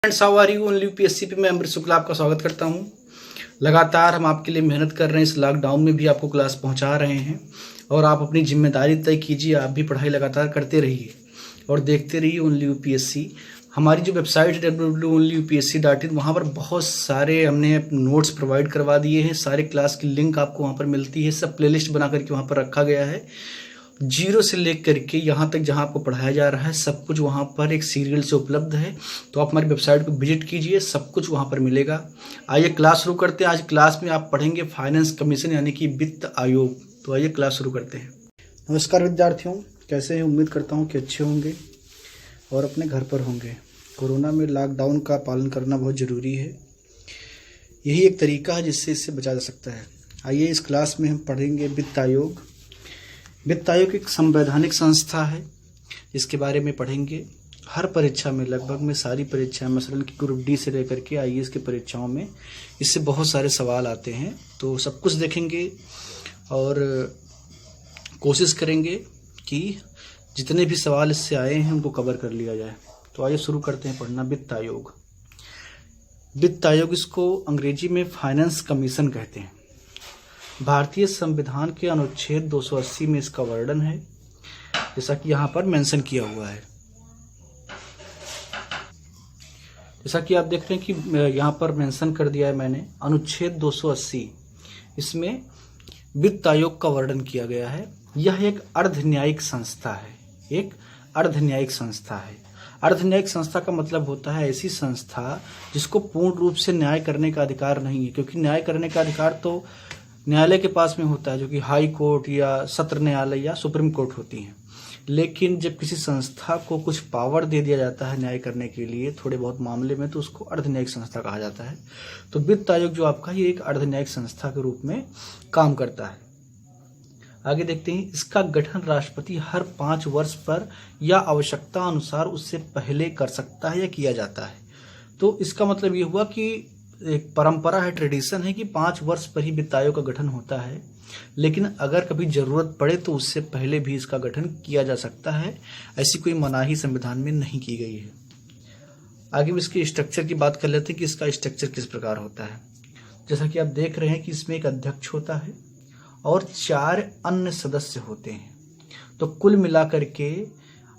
Friends, how are you? Only UPSC पे मैं अमृत शुक्ला आपका स्वागत करता हूं। लगातार हम आपके लिए मेहनत कर रहे हैं। इस लॉकडाउन में भी आपको क्लास पहुंचा रहे हैं और आप अपनी जिम्मेदारी तय कीजिए। आप भी पढ़ाई लगातार करते रहिए और देखते रहिए ओनली यूपीएससी। हमारी जो वेबसाइट है www.onlyupsc.in, वहाँ पर बहुत सारे हमने नोट्स प्रोवाइड करवा दिए हैं। सारे क्लास की लिंक आपको वहाँ पर मिलती है। सब प्लेलिस्ट बना करके वहाँ पर रखा गया है। जीरो से लेकर के यहाँ तक जहाँ आपको पढ़ाया जा रहा है सब कुछ वहाँ पर एक सीरियल से उपलब्ध है। तो आप हमारी वेबसाइट को विजिट कीजिए, सब कुछ वहाँ पर मिलेगा। आइए क्लास शुरू करते हैं। आज क्लास में आप पढ़ेंगे फाइनेंस कमीशन यानी कि वित्त आयोग। तो आइए क्लास शुरू करते हैं। नमस्कार विद्यार्थियों, कैसे हैं? उम्मीद करता हूँ कि अच्छे होंगे और अपने घर पर होंगे। कोरोना में लॉकडाउन का पालन करना बहुत ज़रूरी है। यही एक तरीका है जिससे इससे बचा जा सकता है। आइए इस क्लास में हम पढ़ेंगे वित्त आयोग। वित्त आयोग एक संवैधानिक संस्था है, इसके बारे में पढ़ेंगे। हर परीक्षा में, लगभग में सारी परीक्षाएं, मसलन कि ग्रुप डी से लेकर के आईएएस की परीक्षाओं में इससे बहुत सारे सवाल आते हैं। तो सब कुछ देखेंगे और कोशिश करेंगे कि जितने भी सवाल इससे आए हैं उनको कवर कर लिया जाए। तो आइए शुरू करते हैं पढ़ना वित्त आयोग। वित्त आयोग, इसको अंग्रेजी में फाइनेंस कमीशन कहते हैं। भारतीय संविधान के अनुच्छेद 280 में इसका वर्णन है, जैसा कि यहाँ पर मेंशन किया हुआ है। जैसा कि आप देख रहे हैं कि यहाँ पर मेंशन कर दिया है मैंने, अनुच्छेद 280, इसमें वित्त आयोग का वर्णन किया गया है। यह एक अर्धन्यायिक संस्था है। एक अर्धन्यायिक संस्था है। अर्धन्यायिक संस्था का मतलब होता है ऐसी संस्था जिसको पूर्ण रूप से न्याय करने का अधिकार नहीं है, क्योंकि न्याय करने का अधिकार तो न्यायालय के पास में होता है, जो कि हाई कोर्ट या सत्र न्यायालय या सुप्रीम कोर्ट होती हैं। लेकिन जब किसी संस्था को कुछ पावर दे दिया जाता है न्याय करने के लिए थोड़े बहुत मामले में, तो उसको अर्धन्यायिक संस्था कहा जाता है। तो वित्त आयोग जो आपका, ये एक अर्धन्यायिक संस्था के रूप में काम करता है। आगे देखते हैं। इसका गठन राष्ट्रपति हर 5 वर्ष पर या आवश्यकता अनुसार उससे पहले कर सकता है या किया जाता है। तो इसका मतलब ये हुआ कि एक परंपरा है, ट्रेडिशन है कि 5 वर्ष पर ही वित्त आयोग का गठन होता है, लेकिन अगर कभी जरूरत पड़े तो उससे पहले भी इसका गठन किया जा सकता है। ऐसी कोई मनाही संविधान में नहीं की गई है। आगे भी इसके स्ट्रक्चर की बात कर लेते हैं कि इसका स्ट्रक्चर किस प्रकार होता है। जैसा कि आप देख रहे हैं कि इसमें एक अध्यक्ष होता है और 4 अन्य सदस्य होते हैं। तो कुल मिलाकर के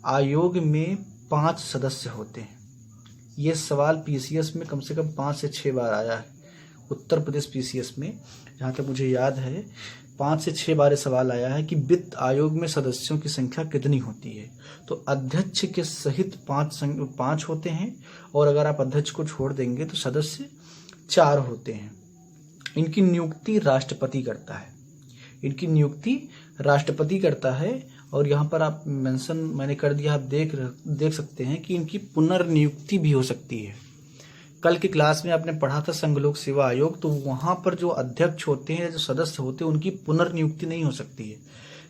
आयोग में 5 सदस्य होते हैं। ये सवाल पीसीएस में कम से कम 5 से 6 बार आया है। उत्तर प्रदेश पीसीएस में, जहाँ तक मुझे याद है, 5 से 6 बार सवाल आया है कि वित्त आयोग में सदस्यों की संख्या कितनी होती है। तो अध्यक्ष के सहित 5 होते हैं, और अगर आप अध्यक्ष को छोड़ देंगे तो सदस्य 4 होते हैं। इनकी नियुक्ति राष्ट्रपति करता है। इनकी नियुक्ति राष्ट्रपति करता है। और यहाँ पर आप मेंशन मैंने कर दिया, आप देख सकते हैं कि इनकी पुनर्नियुक्ति भी हो सकती है। कल की क्लास में आपने पढ़ा था संघ लोक सेवा आयोग, तो वहाँ पर जो अध्यक्ष होते हैं, जो सदस्य होते हैं, उनकी पुनर्नियुक्ति नहीं हो सकती है,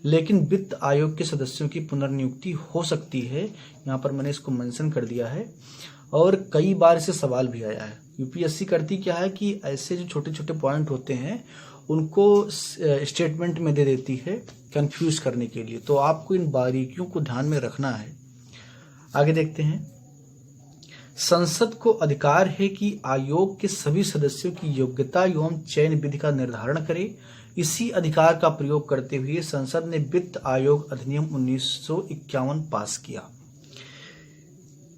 लेकिन वित्त आयोग के सदस्यों की पुनर्नियुक्ति हो सकती है। यहाँ पर मैंने इसको मेंशन कर दिया है और कई बार इसे सवाल भी आया है। यूपीएससी करती क्या है कि ऐसे जो छोटे छोटे पॉइंट होते हैं उनको स्टेटमेंट में दे देती है कंफ्यूज करने के लिए। तो आपको इन बारीकियों को ध्यान में रखना है। आगे देखते हैं। संसद को अधिकार है कि आयोग के सभी सदस्यों की योग्यता एवं चयन विधि का निर्धारण करे। इसी अधिकार का प्रयोग करते हुए संसद ने वित्त आयोग अधिनियम 1951 पास किया।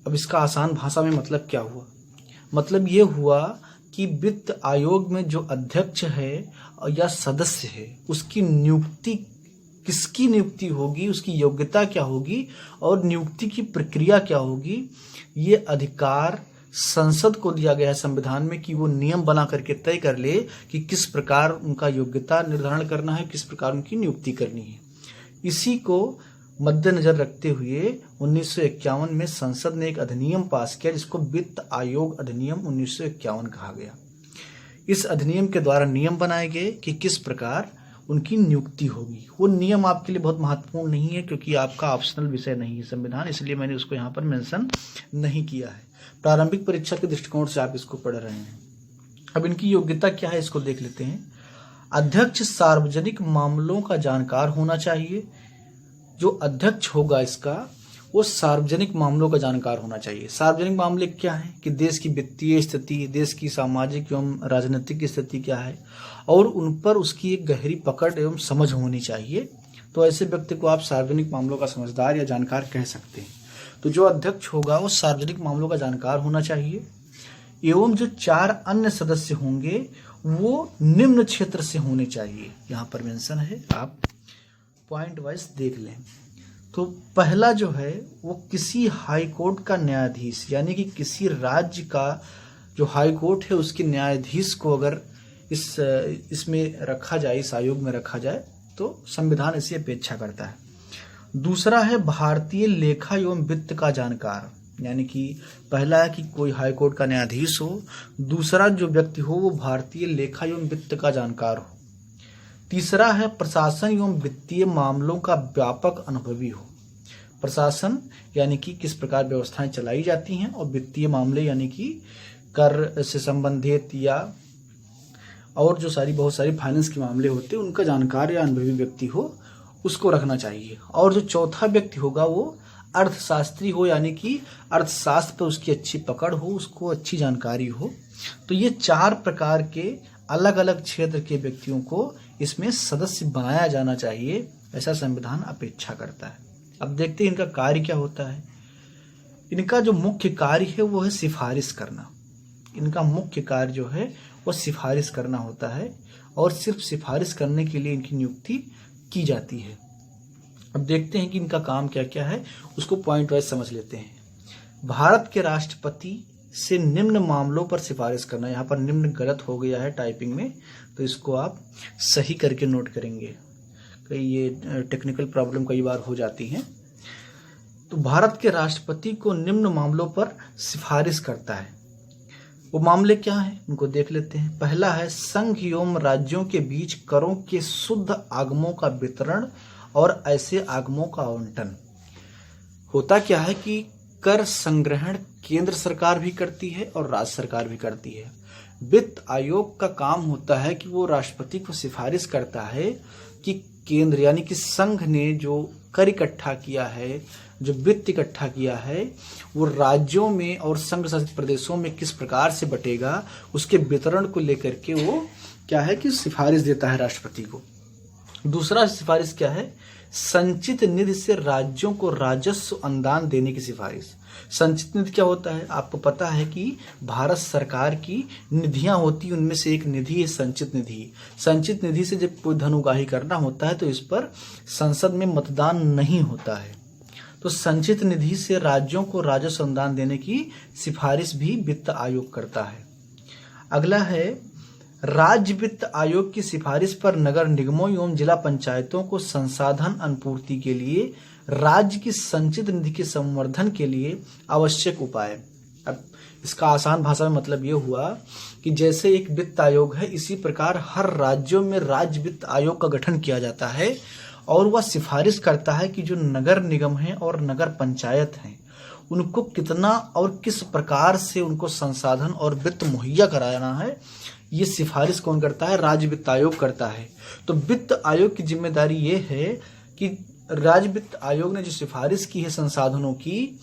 अब इसका आसान भाषा में मतलब क्या हुआ? मतलब ये हुआ कि वित्त आयोग में जो अध्यक्ष है या सदस्य है, उसकी नियुक्ति, किसकी नियुक्ति होगी, उसकी योग्यता क्या होगी और नियुक्ति की प्रक्रिया क्या होगी, ये अधिकार संसद को दिया गया है संविधान में कि वो नियम बना करके तय कर ले कि किस प्रकार उनका योग्यता निर्धारण करना है, किस प्रकार उनकी नियुक्ति करनी है। इसी को मद्देनजर रखते हुए 1951 में संसद ने एक अधिनियम पास किया, जिसको वित्त आयोग अधिनियम 1951 कहा गया। इस अधिनियम के द्वारा नियम बनाए गए कि किस प्रकार उनकी नियुक्ति होगी। वो नियम आपके लिए बहुत महत्वपूर्ण नहीं है, क्योंकि आपका ऑप्शनल विषय नहीं है संविधान, इसलिए मैंने उसको यहाँ पर मेंशन नहीं किया है। प्रारंभिक परीक्षा के दृष्टिकोण से आप इसको पढ़ रहे हैं। अब इनकी योग्यता क्या है, इसको देख लेते हैं। अध्यक्ष सार्वजनिक मामलों का जानकार होना चाहिए। जो अध्यक्ष होगा इसका, वो सार्वजनिक मामलों का जानकार होना चाहिए। सार्वजनिक मामले क्या है कि देश की वित्तीय स्थिति, देश की सामाजिक एवं राजनीतिक स्थिति क्या है, और उन पर उसकी एक गहरी पकड़ एवं समझ होनी चाहिए। तो ऐसे व्यक्ति को आप सार्वजनिक मामलों का समझदार या जानकार कह सकते हैं। तो जो अध्यक्ष होगा वो सार्वजनिक मामलों का जानकार होना चाहिए, एवं जो 4 अन्य सदस्य होंगे वो निम्न क्षेत्र से होने चाहिए। यहाँ पर मेंशन है, आप पॉइंट वाइज देख लें। तो पहला जो है वो किसी हाई कोर्ट का न्यायाधीश, यानी कि किसी राज्य का जो हाई कोर्ट है उसके न्यायाधीश को अगर इसमें रखा जाए, इस आयोग में रखा जाए, तो संविधान इसे अपेक्षा करता है। दूसरा है भारतीय लेखा एवं वित्त का जानकार, यानी कि पहला है कि कोई हाई कोर्ट का न्यायाधीश हो, दूसरा जो व्यक्ति हो वो भारतीय लेखा एवं वित्त का जानकार हो। तीसरा है प्रशासन एवं वित्तीय मामलों का व्यापक अनुभवी हो। प्रशासन यानी कि किस प्रकार व्यवस्थाएं चलाई जाती हैं, और वित्तीय मामले यानी कि कर से संबंधित या और जो बहुत सारी फाइनेंस के मामले होते हैं उनका जानकार या अनुभवी व्यक्ति हो, उसको रखना चाहिए। और जो चौथा व्यक्ति होगा वो अर्थशास्त्री हो, यानी कि अर्थशास्त्र पर उसकी अच्छी पकड़ हो, उसको अच्छी जानकारी हो। तो ये 4 प्रकार के अलग अलग क्षेत्र के व्यक्तियों को इसमें सदस्य बनाया जाना चाहिए, ऐसा संविधान अपेक्षा करता है। अब देखते हैं इनका कार्य क्या होता है। इनका जो मुख्य कार्य है वो है सिफारिश करना। इनका मुख्य कार्य जो है वो सिफारिश करना होता है, और सिर्फ सिफारिश करने के लिए इनकी नियुक्ति की जाती है। अब देखते हैं कि इनका काम क्या क्या है, उसको पॉइंट वाइज समझ लेते हैं। भारत के राष्ट्रपति से निम्न मामलों पर सिफारिश करना। यहाँ पर निम्न गलत हो गया है टाइपिंग में, तो इसको आप सही करके नोट करेंगे, कई ये टेक्निकल प्रॉब्लम कई बार हो जाती हैं। तो भारत के राष्ट्रपति को निम्न मामलों पर सिफारिश करता है। वो मामले क्या हैं उनको देख लेते हैं। पहला है संघ एवं राज्यों के बीच करों के शुद्ध आगमों का वितरण और ऐसे आगमों का आवंटन। होता क्या है कि कर संग्रहण केंद्र सरकार भी करती है और राज्य सरकार भी करती है। वित्त आयोग का काम होता है कि वो राष्ट्रपति को सिफारिश करता है कि केंद्र यानी कि संघ ने जो कर इकट्ठा किया है, जो वित्त इकट्ठा किया है, वो राज्यों में और संघ शासित प्रदेशों में किस प्रकार से बटेगा, उसके वितरण को लेकर के वो क्या है कि सिफारिश देता है राष्ट्रपति को। दूसरा सिफारिश क्या है, संचित निधि से राज्यों को राजस्व अनुदान देने की सिफारिश। संचित निधि क्या होता है, आपको पता है कि भारत सरकार की निधियां होती, उनमें से एक निधि है संचित निधि। संचित निधि से जब कोई धन उगाही करना होता है तो इस पर संसद में मतदान नहीं होता है। तो संचित निधि से राज्यों को राजस्व अनुदान देने की सिफारिश भी वित्त आयोग करता है। अगला है राज्य वित्त आयोग की सिफारिश पर नगर निगमों एवं जिला पंचायतों को संसाधन अनुपूर्ति के लिए राज्य की संचित निधि के संवर्धन के लिए आवश्यक उपाय। अब इसका आसान भाषा में मतलब ये हुआ कि जैसे एक वित्त आयोग है, इसी प्रकार हर राज्यों में राज्य वित्त आयोग का गठन किया जाता है, और वह सिफारिश करता है कि जो नगर निगम हैं और नगर पंचायत हैं उनको कितना और किस प्रकार से उनको संसाधन और वित्त मुहैया कराना है। ये सिफारिश कौन करता है, राज्य वित्त आयोग करता है। तो वित्त आयोग की जिम्मेदारी ये है कि राज्य वित्त आयोग ने जो सिफारिश की है संसाधनों की,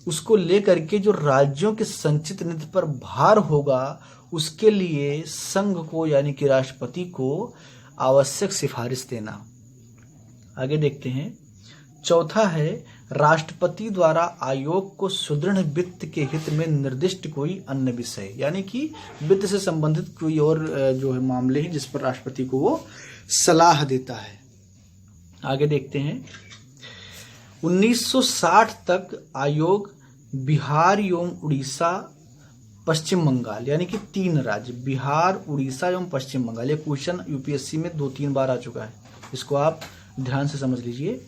उसको लेकर के जो राज्यों के संचित निधि पर भार होगा उसके लिए संघ को यानी कि राष्ट्रपति को आवश्यक सिफारिश देना। आगे देखते हैं। चौथा है राष्ट्रपति द्वारा आयोग को सुदृढ़ वित्त के हित में निर्दिष्ट कोई अन्य विषय, यानी कि वित्त से संबंधित कोई और जो है मामले हैं जिस पर राष्ट्रपति को वो सलाह देता है। आगे देखते हैं। 1960 तक आयोग बिहार एवं उड़ीसा पश्चिम बंगाल यानी कि 3 राज्य बिहार, उड़ीसा एवं पश्चिम बंगाल, ये क्वेश्चन यूपीएससी में 2-3 बार आ चुका है, इसको आप ध्यान से समझ लीजिए।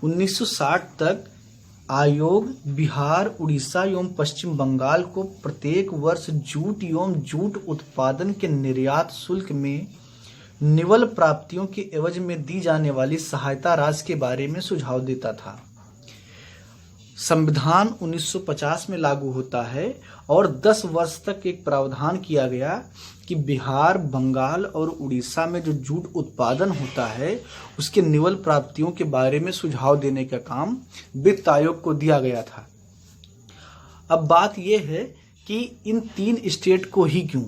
1960 तक आयोग बिहार, उड़ीसा एवं पश्चिम बंगाल को प्रत्येक वर्ष जूट एवं जूट उत्पादन के निर्यात शुल्क में निवल प्राप्तियों के एवज में दी जाने वाली सहायता राशि के बारे में सुझाव देता था। संविधान 1950 में लागू होता है और 10 वर्ष तक एक प्रावधान किया गया कि बिहार, बंगाल और उड़ीसा में जो जूट उत्पादन होता है उसके निवल प्राप्तियों के बारे में सुझाव देने का काम वित्त आयोग को दिया गया था। अब बात यह है कि इन 3 स्टेट को ही क्यों?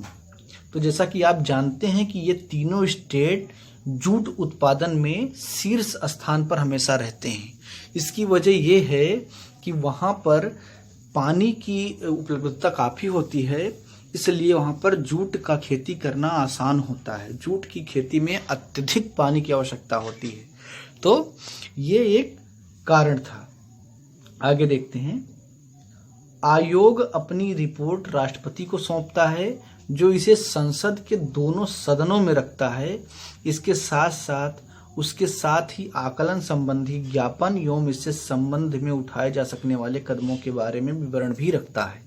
तो जैसा कि आप जानते हैं कि ये तीनों स्टेट जूट उत्पादन में शीर्ष स्थान पर हमेशा रहते हैं। इसकी वजह यह है कि वहाँ पर पानी की उपलब्धता काफ़ी होती है, इसलिए वहाँ पर जूट का खेती करना आसान होता है। जूट की खेती में अत्यधिक पानी की आवश्यकता होती है, तो ये एक कारण था। आगे देखते हैं। आयोग अपनी रिपोर्ट राष्ट्रपति को सौंपता है, जो इसे संसद के दोनों सदनों में रखता है। इसके साथ साथ उसके साथ ही आकलन संबंधी ज्ञापन एवं इससे संबंध में उठाए जा सकने वाले कदमों के बारे में विवरण भी रखता है।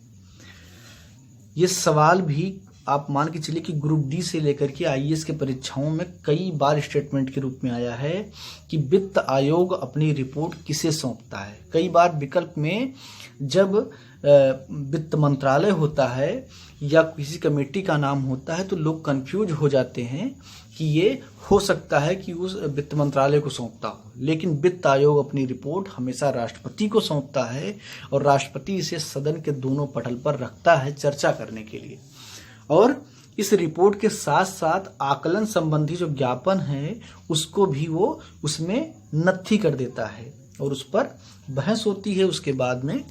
ये सवाल भी आप मान के चलिए कि ग्रुप डी से लेकर के आईएएस के परीक्षाओं में कई बार स्टेटमेंट के रूप में आया है कि वित्त आयोग अपनी रिपोर्ट किसे सौंपता है। कई बार विकल्प में जब वित्त मंत्रालय होता है या किसी कमेटी का नाम होता है तो लोग कंफ्यूज हो जाते हैं कि ये हो सकता है कि उस वित्त मंत्रालय को सौंपता हो, लेकिन वित्त आयोग अपनी रिपोर्ट हमेशा राष्ट्रपति को सौंपता है और राष्ट्रपति इसे सदन के दोनों पटल पर रखता है चर्चा करने के लिए। और इस रिपोर्ट के साथ साथ आकलन संबंधी जो ज्ञापन है उसको भी वो उसमें नत्थी कर देता है और उस पर बहस होती है। उसके बाद में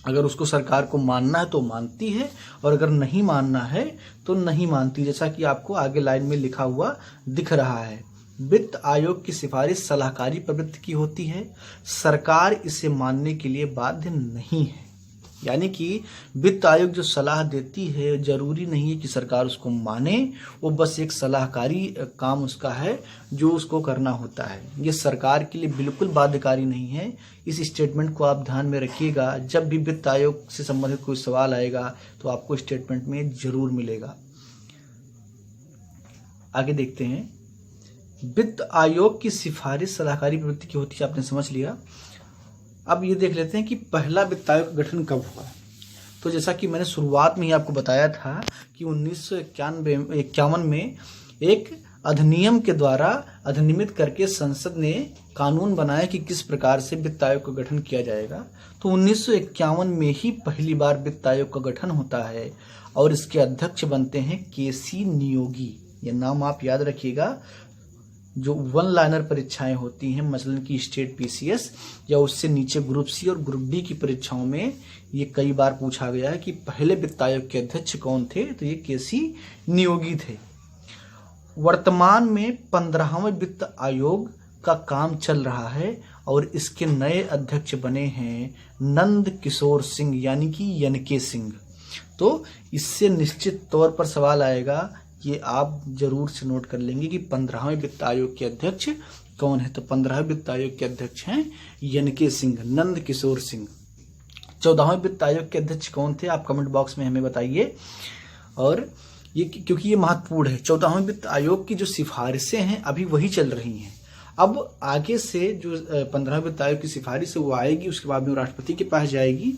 अगर उसको सरकार को मानना है तो मानती है और अगर नहीं मानना है तो नहीं मानती, जैसा कि आपको आगे लाइन में लिखा हुआ दिख रहा है। वित्त आयोग की सिफारिश सलाहकारी प्रवृत्ति की होती है, सरकार इसे मानने के लिए बाध्य नहीं है। यानी कि वित्त आयोग जो सलाह देती है जरूरी नहीं है कि सरकार उसको माने, वो बस एक सलाहकारी काम उसका है जो उसको करना होता है। ये सरकार के लिए बिल्कुल बाध्यकारी नहीं है। इस स्टेटमेंट को आप ध्यान में रखिएगा। जब भी वित्त आयोग से संबंधित कोई सवाल आएगा तो आपको स्टेटमेंट में जरूर मिलेगा। आगे देखते हैं। वित्त आयोग की सिफारिश सलाहकारी प्रवृत्ति की होती है, आपने समझ लिया। अब ये देख लेते हैं कि पहला वित्त आयोग का गठन कब हुआ। तो जैसा कि मैंने शुरुआत में ही आपको बताया था कि 1951 में एक अधिनियम के द्वारा अधिनियमित करके संसद ने कानून बनाया कि किस प्रकार से वित्त आयोग का गठन किया जाएगा। तो 1951 में ही पहली बार वित्त आयोग का गठन होता है और इसके अध्यक्ष बनते हैं केसी नियोगी। ये नाम आप याद रखिएगा। जो 1 लाइनर परीक्षाएं होती हैं, मसलन की स्टेट पीसीएस या उससे नीचे ग्रुप सी और ग्रुप डी की परीक्षाओं में ये कई बार पूछा गया है कि पहले वित्त आयोग के अध्यक्ष कौन थे, तो ये केसी नियोगी थे। वर्तमान में 15वें वित्त आयोग का काम चल रहा है और इसके नए अध्यक्ष बने हैं नंद किशोर सिंह यानी कि एनके सिंह। तो इससे निश्चित तौर पर सवाल आएगा, ये आप जरूर से नोट कर लेंगे कि 15वें वित्त आयोग के अध्यक्ष कौन है। तो 15वें वित्त आयोग के अध्यक्ष हैं एनके सिंह, नंद किशोर सिंह। 14वें वित्त आयोग के अध्यक्ष कौन थे, आप कमेंट बॉक्स में हमें बताइए। और ये क्योंकि ये महत्वपूर्ण है, 14वें वित्त आयोग की जो सिफारिशें हैं अभी वही चल रही हैं। अब आगे से जो 15वें वित्त आयोग की सिफारिश है वो आएगी, उसके बाद में राष्ट्रपति के पास जाएगी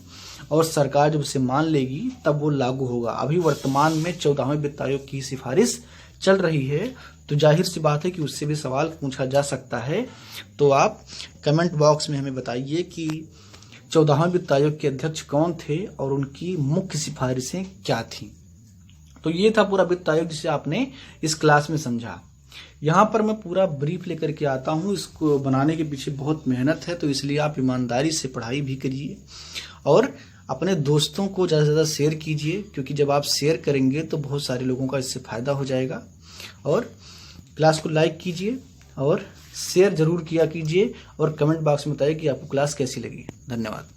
और सरकार जब उसे मान लेगी तब वो लागू होगा। अभी वर्तमान में 14वें वित्त आयोग की सिफारिश चल रही है, तो जाहिर सी बात है कि उससे भी सवाल पूछा जा सकता है। तो आप कमेंट बॉक्स में हमें बताइए कि 14वें वित्त आयोग के अध्यक्ष कौन थे और उनकी मुख्य सिफारिशें क्या थी। तो ये था पूरा वित्त आयोग जिसे आपने इस क्लास में समझा। यहाँ पर मैं पूरा ब्रीफ लेकर के आता हूँ। इसको बनाने के पीछे बहुत मेहनत है, तो इसलिए आप ईमानदारी से पढ़ाई भी करिए और अपने दोस्तों को ज़्यादा से ज़्यादा शेयर कीजिए, क्योंकि जब आप शेयर करेंगे तो बहुत सारे लोगों का इससे फ़ायदा हो जाएगा। और क्लास को लाइक कीजिए और शेयर ज़रूर किया कीजिए और कमेंट बॉक्स में बताइए कि आपको क्लास कैसी लगी। धन्यवाद।